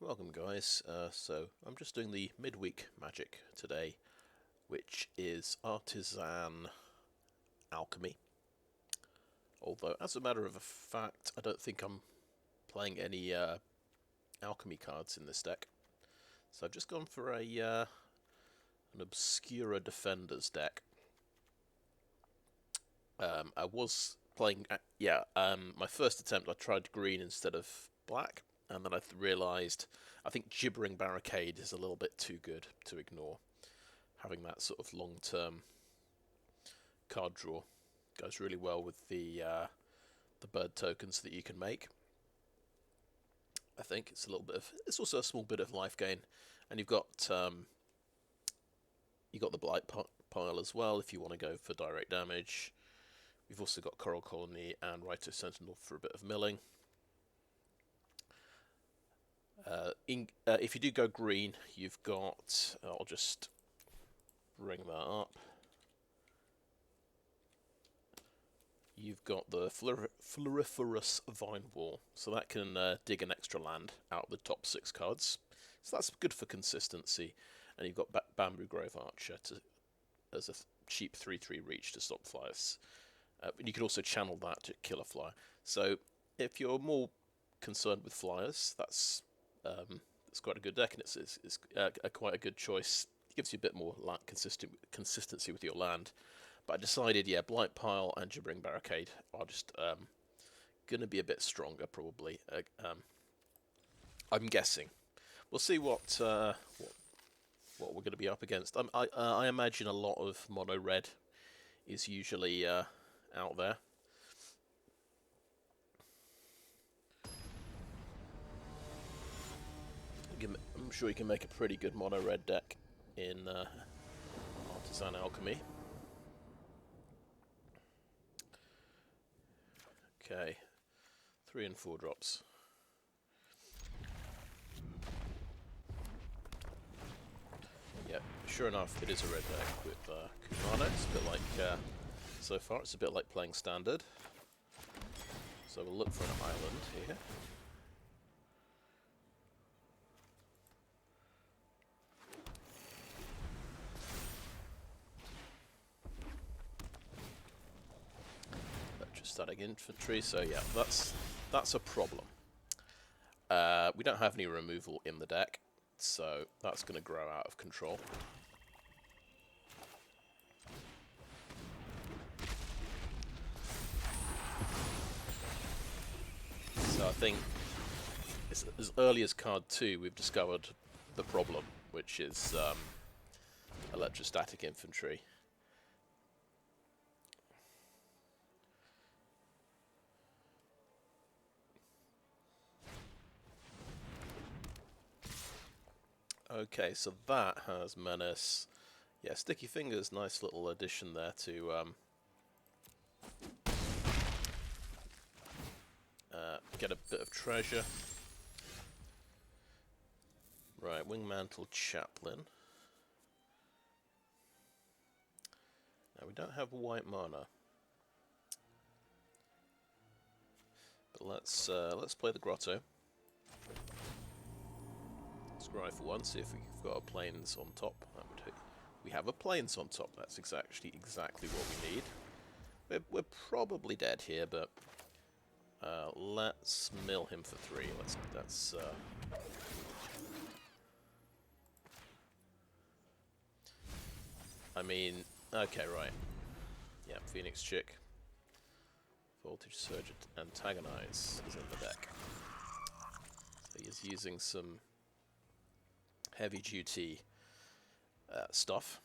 Welcome guys, so I'm just doing the midweek magic today, which is Artisan Alchemy. Although, as a matter of fact, I don't think I'm playing any alchemy cards in this deck. So I've just gone for an Obscura Defenders deck. I was playing, my first attempt I tried green instead of black, and then I realised I think Gibbering Barricade is a little bit too good to ignore. Having that sort of long-term card draw goes really well with the bird tokens that you can make. I think it's it's also a small bit of life gain, and you've got the Blight Pile as well if you want to go for direct damage. We've also got Coral Colony and Reito Sentinel for a bit of milling. If you do go green, you've got... I'll just bring that up. You've got the Floriferous Vine Wall, so that can dig an extra land out of the top 6 cards. So that's good for consistency. And you've got Bamboo Grove Archer as a cheap 3/3 reach to stop flyers. And you can also channel that to kill a flyer. So if you're more concerned with flyers, that's quite a good deck, and it's quite a good choice. It gives you a bit more consistency with your land. But I decided, yeah, Blight Pile and Gibbering Barricade are just going to be a bit stronger, probably. I'm guessing. We'll see what we're going to be up against. I imagine a lot of mono red is usually out there. I'm sure you can make a pretty good mono red deck in Artisan Alchemy. Okay, 3 and 4 drops. Yeah, sure enough, it is a red deck with Kumano. It's a bit like, so far, it's a bit like playing standard. So we'll look for an island here. Static infantry, so yeah, that's a problem. We don't have any removal in the deck, so that's going to grow out of control. So I think as early as card 2 we've discovered the problem, which is electrostatic infantry. Okay, so that has Menace. Yeah, Sticky Fingers, nice little addition there to get a bit of treasure. Right, Wingmantle Chaplain. Now we don't have white mana, but let's play the Grotto. Scry for one, see if we've got a plains on top. We have a plains on top. That's exactly what we need. We're probably dead here, but let's mill him for 3. That's I mean, okay, right. Yeah, Phoenix Chick. Voltage Surge Antagonize is in the deck. So he's using some heavy-duty stuff,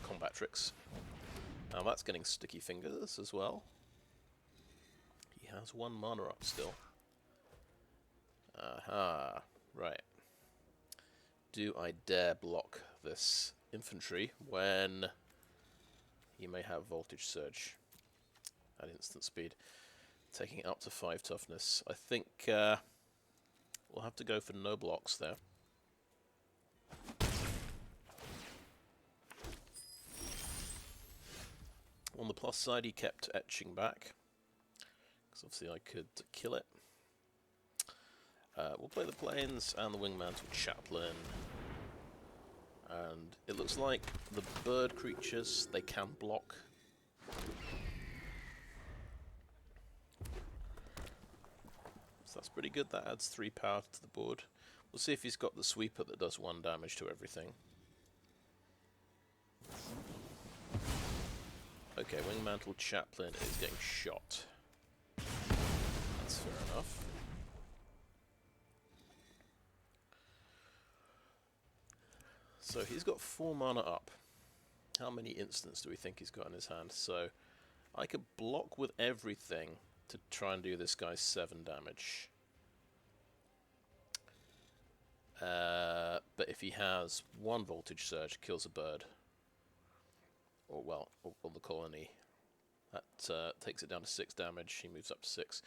combat tricks. Now that's getting Sticky Fingers as well. He has 1 mana up still. Aha, right. Do I dare block this infantry when he may have Voltage Surge at instant speed, taking it up to 5 toughness? I think we'll have to go for no blocks there. On the plus side, he kept etching back, because obviously I could kill it. We'll play the Plains and the Wingmantle Chaplain. And it looks like the bird creatures, they can block. So that's pretty good. That adds 3 power to the board. We'll see if he's got the sweeper that does 1 damage to everything. Okay, Wingmantle Chaplain is getting shot. That's fair enough. So he's got 4 mana up. How many instants do we think he's got in his hand? So I could block with everything to try and do this guy's 7 damage. But if he has 1 Voltage Surge, kills a bird. Or, well, or the colony. That takes it down to 6 damage. He moves up to 6.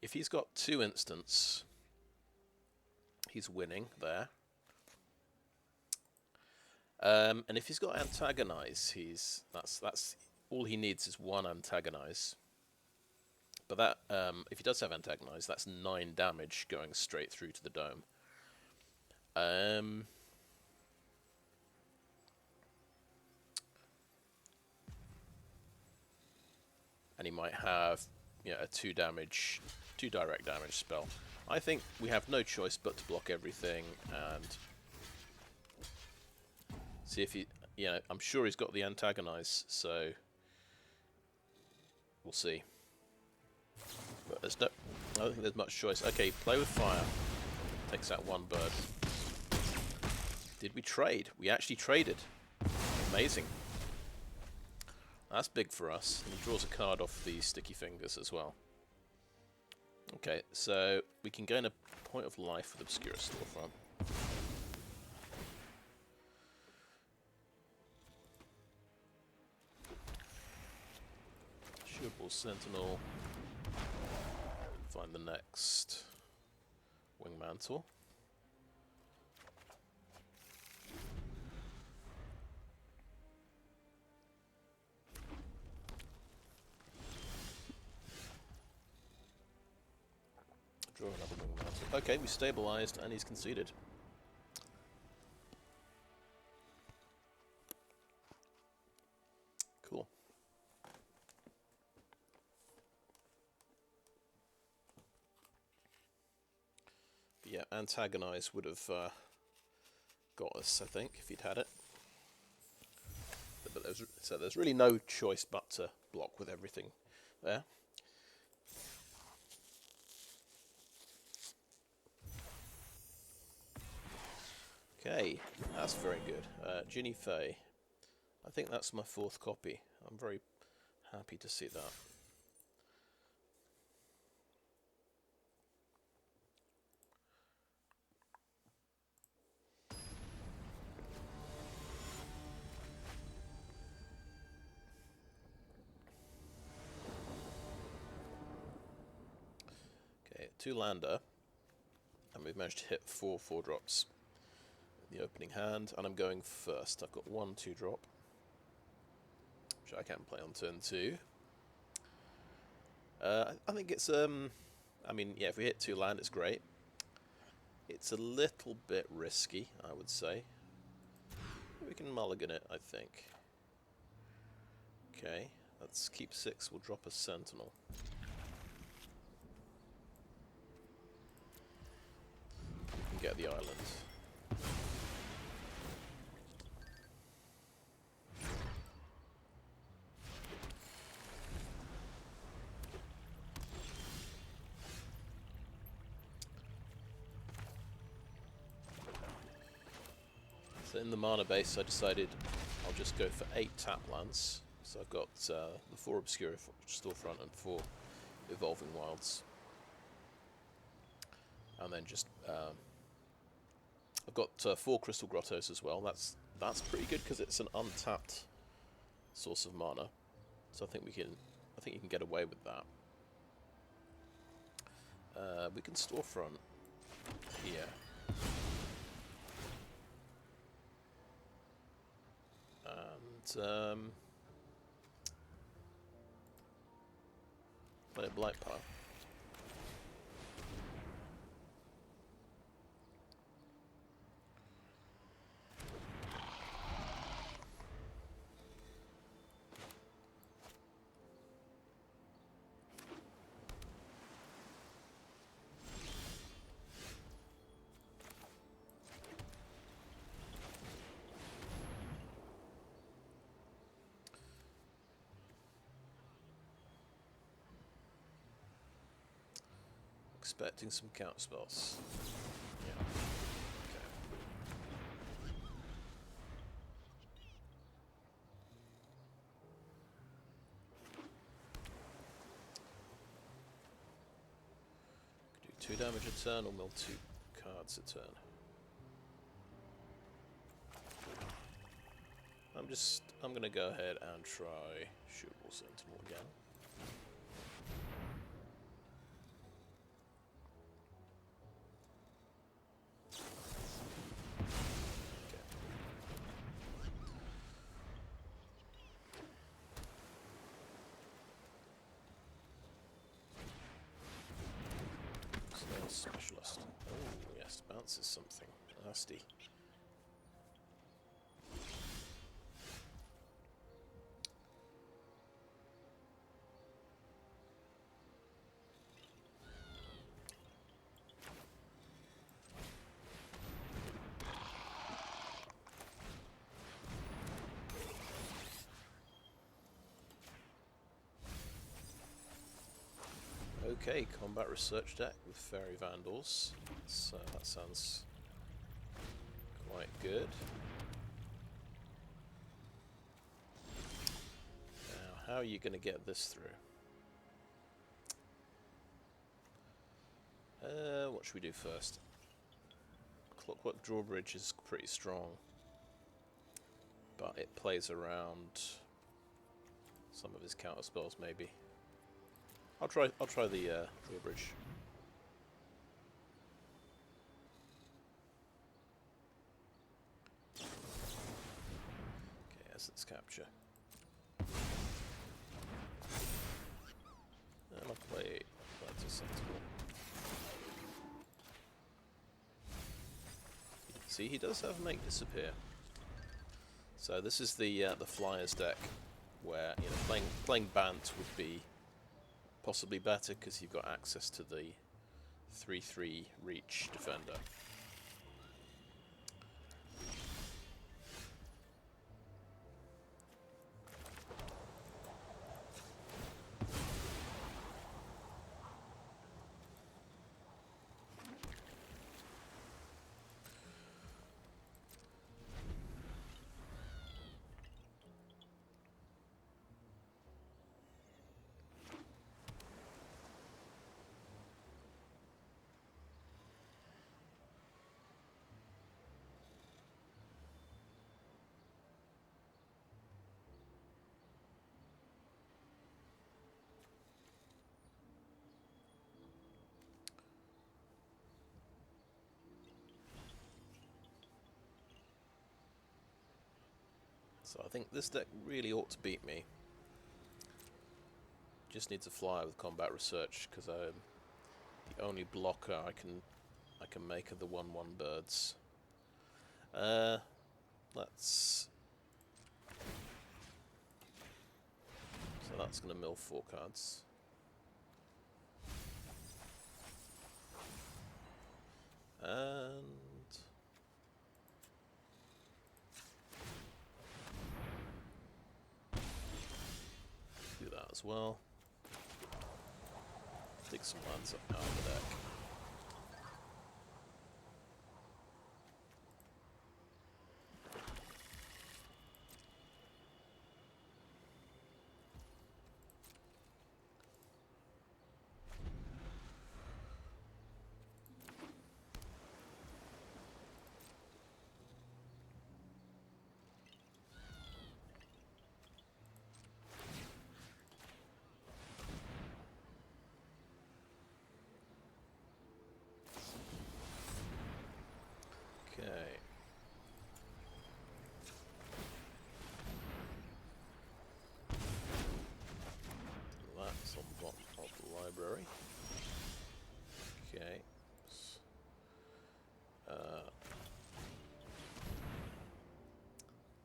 If he's got 2 instants, he's winning there. And if he's got Antagonize, that's all he needs is 1 Antagonize. But that if he does have Antagonize, that's 9 damage going straight through to the dome. And he might have, you know, a 2 direct damage spell. I think we have no choice but to block everything and see if he, you know, I'm sure he's got the Antagonize, so we'll see. But there's no, I don't think there's much choice. Okay, play with fire. Takes out 1 bird. Did we trade? We actually traded. Amazing. That's big for us. And he draws a card off the Sticky Fingers as well. Okay, so we can gain a point of life with Obscura Storefront. Shield-Wall Sentinel. Find the next Wingmantle. Draw another Wingmantle. Okay, we stabilized and he's conceded. Cool. But yeah, Antagonize would have got us, I think, if he'd had it. But there's really no choice but to block with everything there. Okay, that's very good. Ginny Fay. I think that's my 4th copy. I'm very happy to see that. Okay, 2 lander. And we've managed to hit 4 4-drops. The opening hand, and I'm going first. I've got 1 2-drop, which I can play on turn 2. I think it's I mean, yeah, if we hit 2 land, it's great. It's a little bit risky, I would say. We can mulligan it, I think. Okay, let's keep 6. We'll drop a Sentinel. We can get the island. In the mana base, I decided I'll just go for 8 tap lands. So I've got the 4 Obscura Storefront and 4 Evolving Wilds. And then just I've got 4 Crystal Grottos as well. That's pretty good because it's an untapped source of mana. So I think you can get away with that. We can Storefront here. Play a Blight Pile. expecting some counter spells. Yeah. Okay. Could do 2 damage a turn or mill 2 cards a turn. I'm gonna go ahead and try Shield-Wall Sentinel again. Specialist. Oh yes, bounces something nasty. Okay, combat research deck with Fairy Vandals. So that sounds quite good. Now, how are you going to get this through? What should we do first? Clockwork Drawbridge is pretty strong, but it plays around some of his counter spells maybe. I'll try the drawbridge. Okay, Essence Capture. And I'll play Reito Sentinel. See, he does have Make Disappear. So this is the Flyers deck, where playing Bant would be possibly better because you've got access to the 3/3 reach defender. So I think this deck really ought to beat me. Just needs a flyer with combat research because the only blocker I can make are the 1/1 birds. Let's. So that's going to mill 4 cards. And do that as well. Dig some lands up out of the deck. Okay. That's on the bottom of the library. Okay.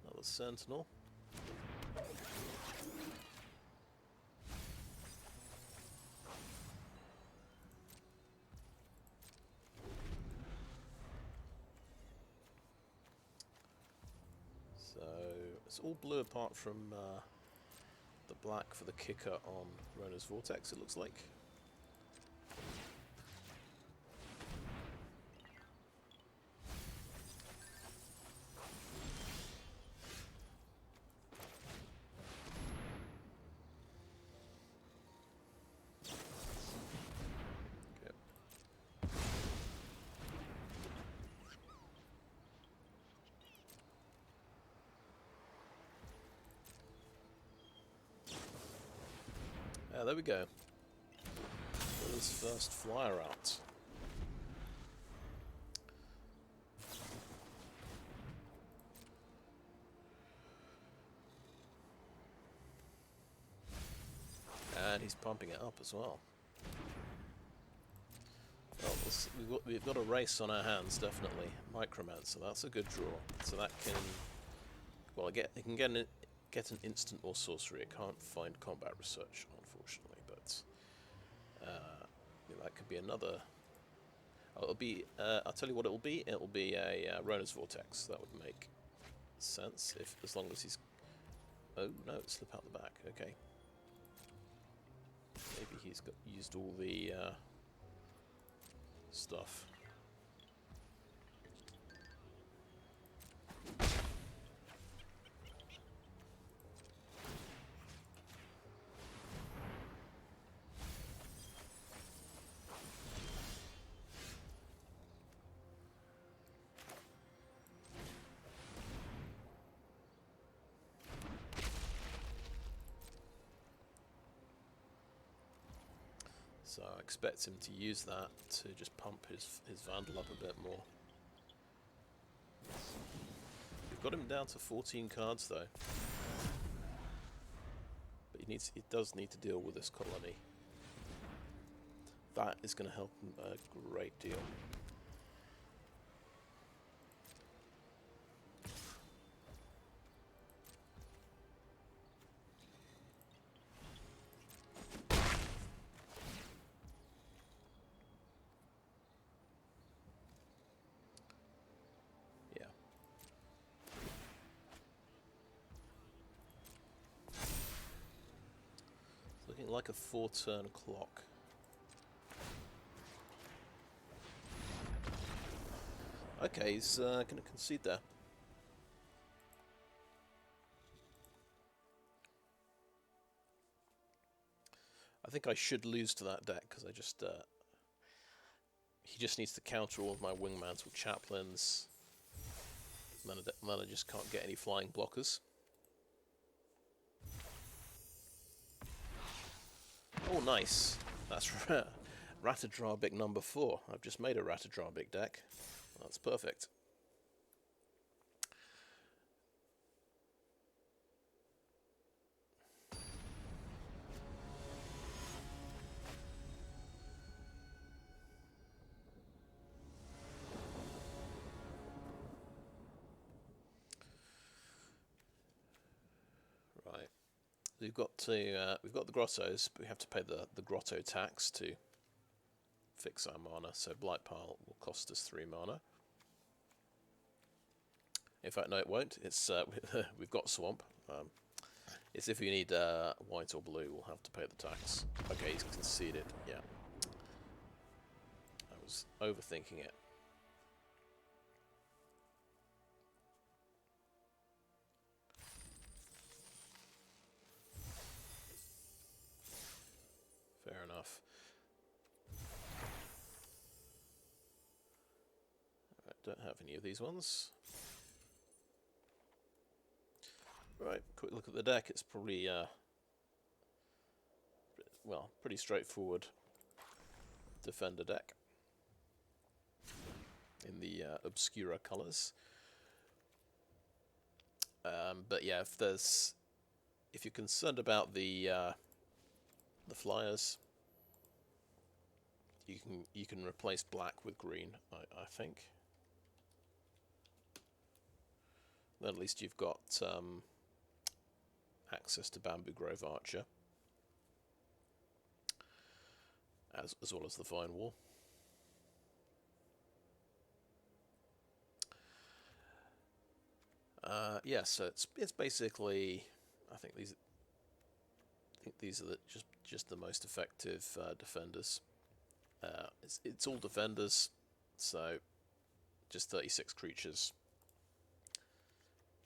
Another Sentinel. So it's all blue apart from the black for the kicker on Rona's Vortex, it looks like. Yeah, there we go. Got his first flyer out. And he's pumping it up as well. Well, we've got a race on our hands, definitely. Micromancer, that's a good draw. So that can, well, it can get an instant or sorcery. It can't find combat research, unfortunately, but that could be another. Oh, it'll be. I'll tell you what it will be. It will be a Rona's Vortex. That would make sense as long as he's. Oh no! Slip out the back. Okay. Maybe he's used all the stuff. So I expect him to use that to just pump his Vandal up a bit more. We've got him down to 14 cards though. But he does need to deal with this colony. That is going to help him a great deal. Like a 4-turn clock. Okay, he's going to concede there. I think I should lose to that deck because he just needs to counter all of my Wingmantle Chaplains. And then I just can't get any flying blockers. Oh, nice. That's Ratadrawbik number 4. I've just made a Ratadrawbik deck. That's perfect. Right. We've got the grottos, but we have to pay the grotto tax to fix our mana. So Blight Pile will cost us 3 mana. In fact, no, it won't. It's we've got Swamp. It's if you need white or blue, we'll have to pay the tax. Okay, he's conceded. Yeah, I was overthinking it. Fair enough. Alright, don't have any of these ones. Right, quick look at the deck. It's probably, well, pretty straightforward defender deck in the Obscura colours. But yeah, if you're concerned about the flyers, you can replace black with green, I think. Then at least you've got access to Bamboo Grove Archer, as well as the Vine Wall. Yeah, so it's basically, I think these are just the most effective defenders. It's all defenders, so just 36 creatures.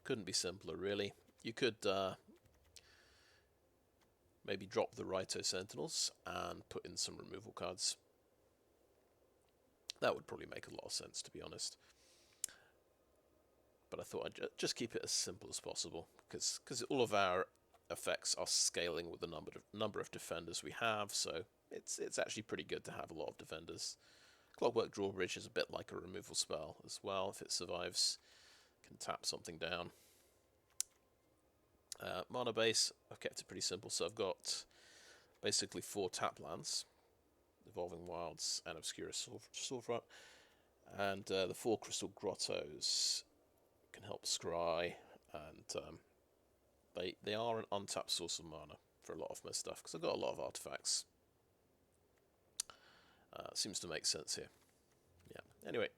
Couldn't be simpler, really. You could maybe drop the Reito Sentinels and put in some removal cards. That would probably make a lot of sense, to be honest. But I thought I'd just keep it as simple as possible, because all of our effects are scaling with the number of defenders we have, so it's actually pretty good to have a lot of defenders. Clockwork Drawbridge is a bit like a removal spell as well. If it survives, can tap something down. Mana base, I've kept it pretty simple, so I've got basically 4 tap lands, Evolving Wilds and Obscura Storefront, and the 4 Crystal Grottos can help scry, and they are an untapped source of mana for a lot of my stuff, because I've got a lot of artifacts. Seems to make sense here. Yeah. Anyway,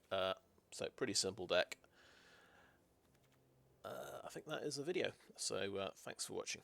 so pretty simple deck. I think that is the video, so thanks for watching.